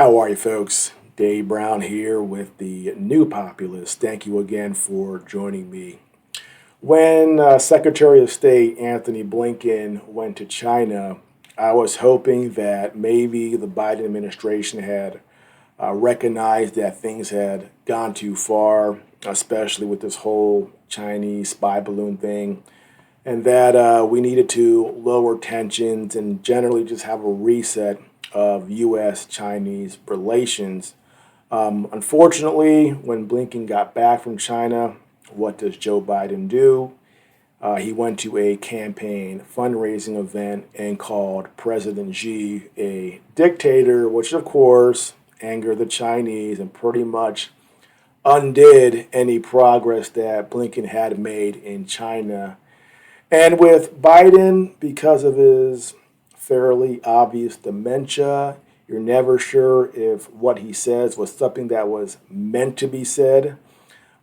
How are you, folks? Dave Brown here with the New Populist. Thank you again for joining me. When Secretary of State Anthony Blinken went to China, I was hoping that maybe the Biden administration had recognized that things had gone too far, especially with this whole Chinese spy balloon thing, and that we needed to lower tensions and generally just have a reset of U.S. Chinese relations. Unfortunately, when Blinken got back from China, what does Joe Biden do? He went to a campaign fundraising event and called President Xi a dictator, which of course angered the Chinese and pretty much undid any progress that Blinken had made in China. And with Biden, because of his fairly obvious dementia, you're never sure if what he says was something that was meant to be said.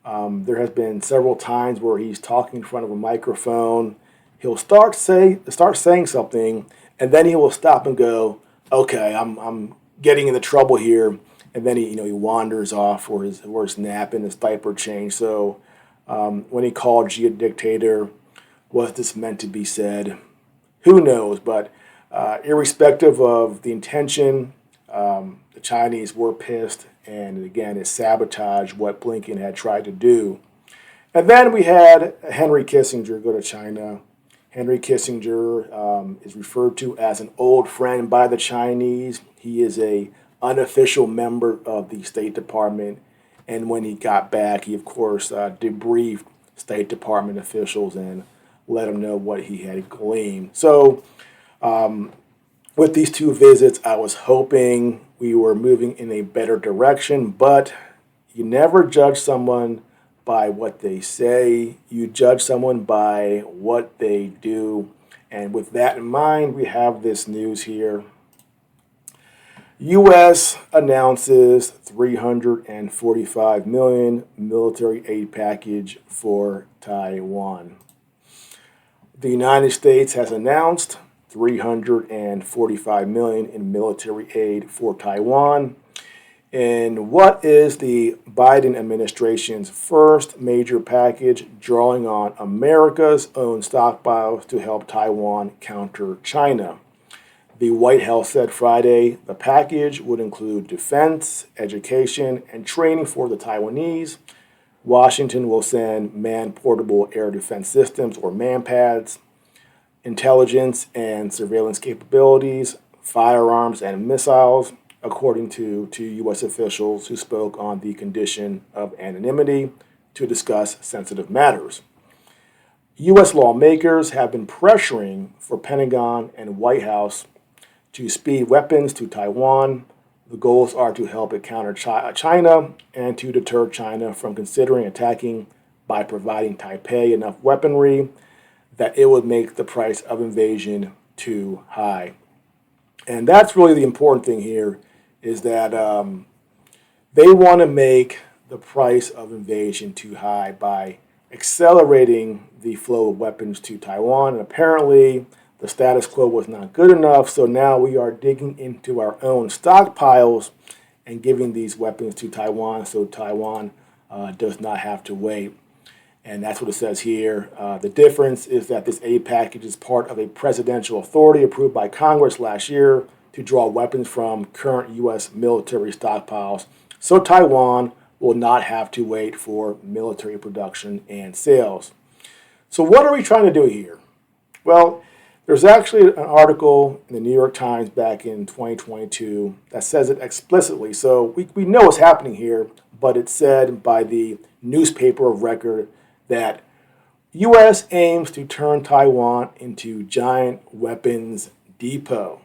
There has been several times where he's talking in front of a microphone. He'll start saying something, and then he will stop and go, "Okay, I'm getting into trouble here," and then he wanders off for his nap and his diaper change. So when he called Xi a dictator, was this meant to be said? Who knows? But irrespective of the intention, the Chinese were pissed, and again, it sabotaged what Blinken had tried to do. And then we had Henry Kissinger go to China. Henry Kissinger is referred to as an old friend by the Chinese. He is a unofficial member of the State Department, and when he got back, he of course debriefed State Department officials and let them know what he had gleaned. So with these two visits, I was hoping we were moving in a better direction, but you never judge someone by what they say. You judge someone by what they do. And with that in mind, we have this news here. U.S. announces $345 million military aid package for Taiwan. The United States has announced $345 million in military aid for Taiwan. And what is the Biden administration's first major package, drawing on America's own stockpiles to help Taiwan counter China? The White House said Friday the package would include defense, education, and training for the Taiwanese. Washington will send man-portable air defense systems, or MANPADS, intelligence and surveillance capabilities, firearms, and missiles, according to two U.S. officials who spoke on the condition of anonymity to discuss sensitive matters. U.S. lawmakers have been pressuring for Pentagon and White House to speed weapons to Taiwan. The goals are to help it counter China and to deter China from considering attacking by providing Taipei enough weaponry that it would make the price of invasion too high. And that's really the important thing here, is that they want to make the price of invasion too high by accelerating the flow of weapons to Taiwan. And apparently the status quo was not good enough, so now we are digging into our own stockpiles and giving these weapons to Taiwan so Taiwan does not have to wait. And that's what it says here. The difference is that this aid package is part of a presidential authority approved by Congress last year to draw weapons from current U.S. military stockpiles, so Taiwan will not have to wait for military production and sales. So what are we trying to do here? Well, there's actually an article in the New York Times back in 2022 that says it explicitly. So we know what's happening here, but it's said by the newspaper of record that U.S. aims to turn Taiwan into giant weapons depot.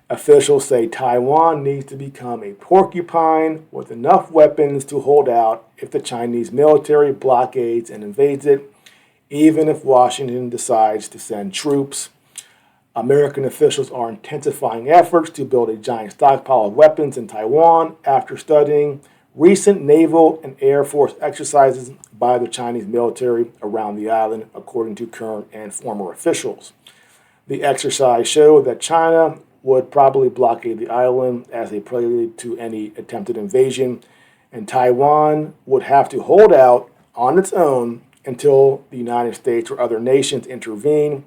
Officials say Taiwan needs to become a porcupine with enough weapons to hold out if the Chinese military blockades and invades it, even if Washington decides to send troops. American officials are intensifying efforts to build a giant stockpile of weapons in Taiwan after studying recent naval and air force exercises by the Chinese military around the island, according to current and former officials. The exercise showed that China would probably blockade the island as a prelude to any attempted invasion, and Taiwan would have to hold out on its own until the United States or other nations intervene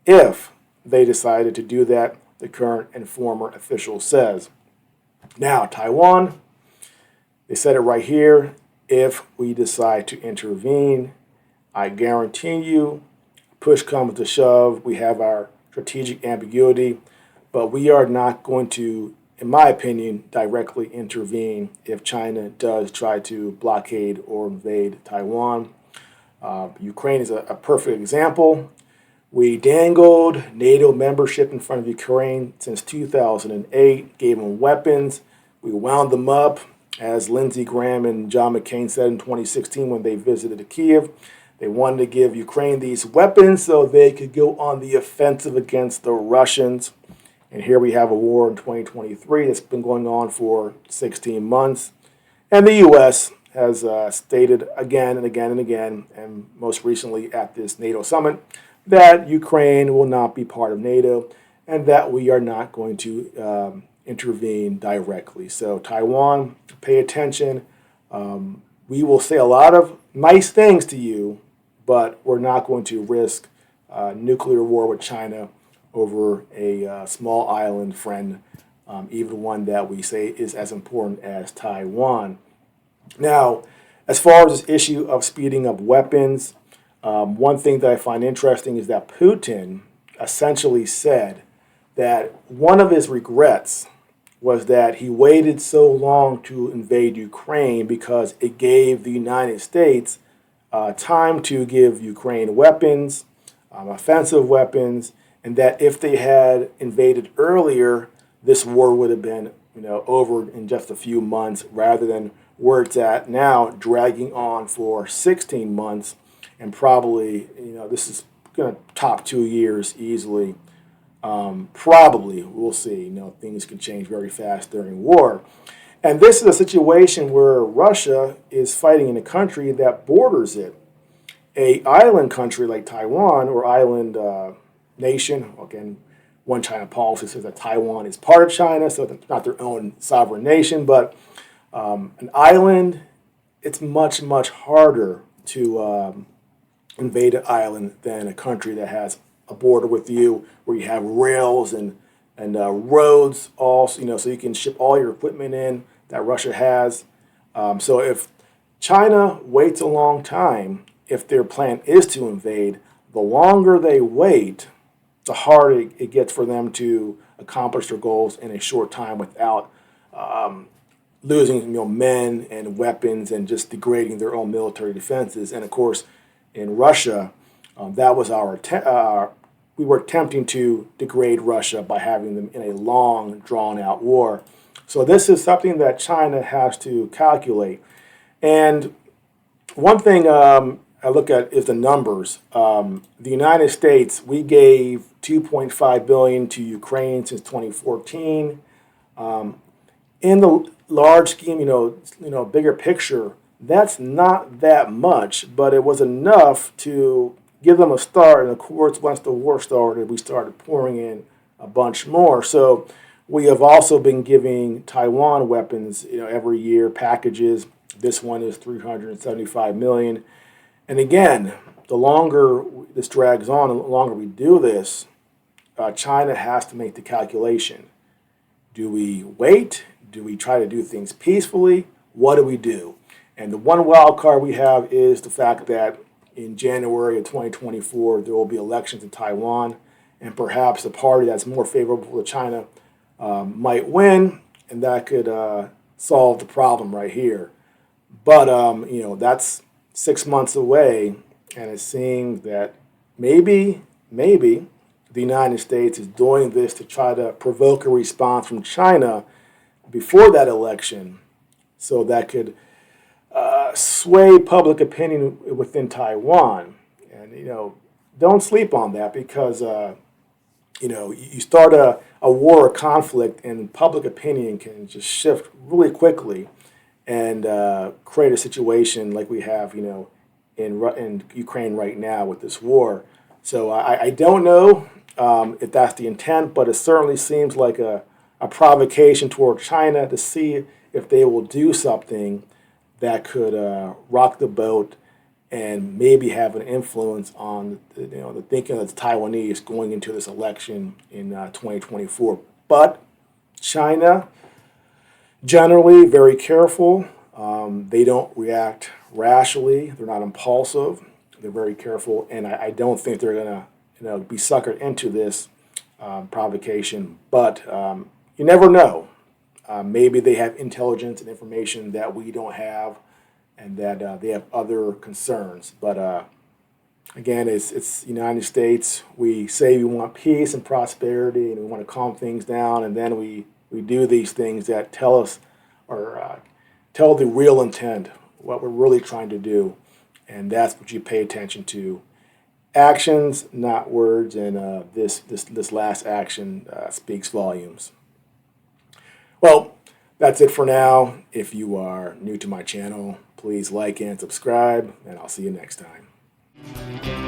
if they decided to do that, the current and former official says. Now, Taiwan, they said it right here, if we decide to intervene, I guarantee you, push comes to shove, we have our strategic ambiguity, but we are not going to, in my opinion, directly intervene if China does try to blockade or invade Taiwan. Ukraine is a perfect example. We dangled NATO membership in front of Ukraine since 2008, gave them weapons. We wound them up, as Lindsey Graham and John McCain said in 2016 when they visited Kyiv. They wanted to give Ukraine these weapons so they could go on the offensive against the Russians. And here we have a war in 2023 that's been going on for 16 months. And the U.S. has stated again and again and again, and most recently at this NATO summit, that Ukraine will not be part of NATO and that we are not going to intervene directly. So Taiwan, pay attention. We will say a lot of nice things to you, but we're not going to risk nuclear war with China over a small island friend, even one that we say is as important as Taiwan. Now, as far as this issue of speeding up weapons, one thing that I find interesting is that Putin essentially said that one of his regrets was that he waited so long to invade Ukraine because it gave the United States time to give Ukraine weapons, offensive weapons, and that if they had invaded earlier, this war would have been, over in just a few months, rather than where it's at now, dragging on for 16 months, and probably, this is going to top 2 years easily. Probably, we'll see. Things can change very fast during war. And this is a situation where Russia is fighting in a country that borders it. A island country like Taiwan, or island nation, again, one China policy says that Taiwan is part of China, so it's not their own sovereign nation, but an island, it's much, much harder to invade an island than a country that has a border with you, where you have rails and roads, all so you can ship all your equipment in that Russia has. So if China waits a long time, if their plan is to invade, the longer they wait, the harder it gets for them to accomplish their goals in a short time without losing men and weapons and just degrading their own military defenses. And of course, in Russia, that was we were attempting to degrade Russia by having them in a long, drawn-out war. So this is something that China has to calculate. And one thing I look at is the numbers. The United States, we gave $2.5 billion to Ukraine since 2014. In the large scheme, bigger picture, that's not that much, but it was enough to give them a start. And of course, once the war started, we started pouring in a bunch more. So we have also been giving Taiwan weapons, every year, packages. This one is $375 million. And again, the longer this drags on, the longer we do this, China has to make the calculation. Do we wait? Do we try to do things peacefully? What do we do? And the one wild card we have is the fact that in January of 2024, there will be elections in Taiwan, and perhaps the party that's more favorable to China might win, and that could solve the problem right here. But, that's 6 months away, and it seems that maybe the United States is doing this to try to provoke a response from China before that election, so that could sway public opinion within Taiwan. And, don't sleep on that, because, you start a war or conflict, and public opinion can just shift really quickly and create a situation like we have, in Ukraine right now with this war. So I don't know. if that's the intent, but it certainly seems like a provocation toward China to see if they will do something that could rock the boat and maybe have an influence on the thinking of the Taiwanese going into this election in 2024. But China, generally very careful. They don't react rashly. They're not impulsive. They're very careful, and I don't think they're going to be suckered into this provocation. But you never know. Maybe they have intelligence and information that we don't have, and that they have other concerns. But again, it's United States. We say we want peace and prosperity, and we want to calm things down, and then we do these things that tell us or tell the real intent, what we're really trying to do, and that's what you pay attention to. Actions, not words, and this last action speaks volumes. Well, that's it for now. If you are new to my channel, please like and subscribe, and I'll see you next time.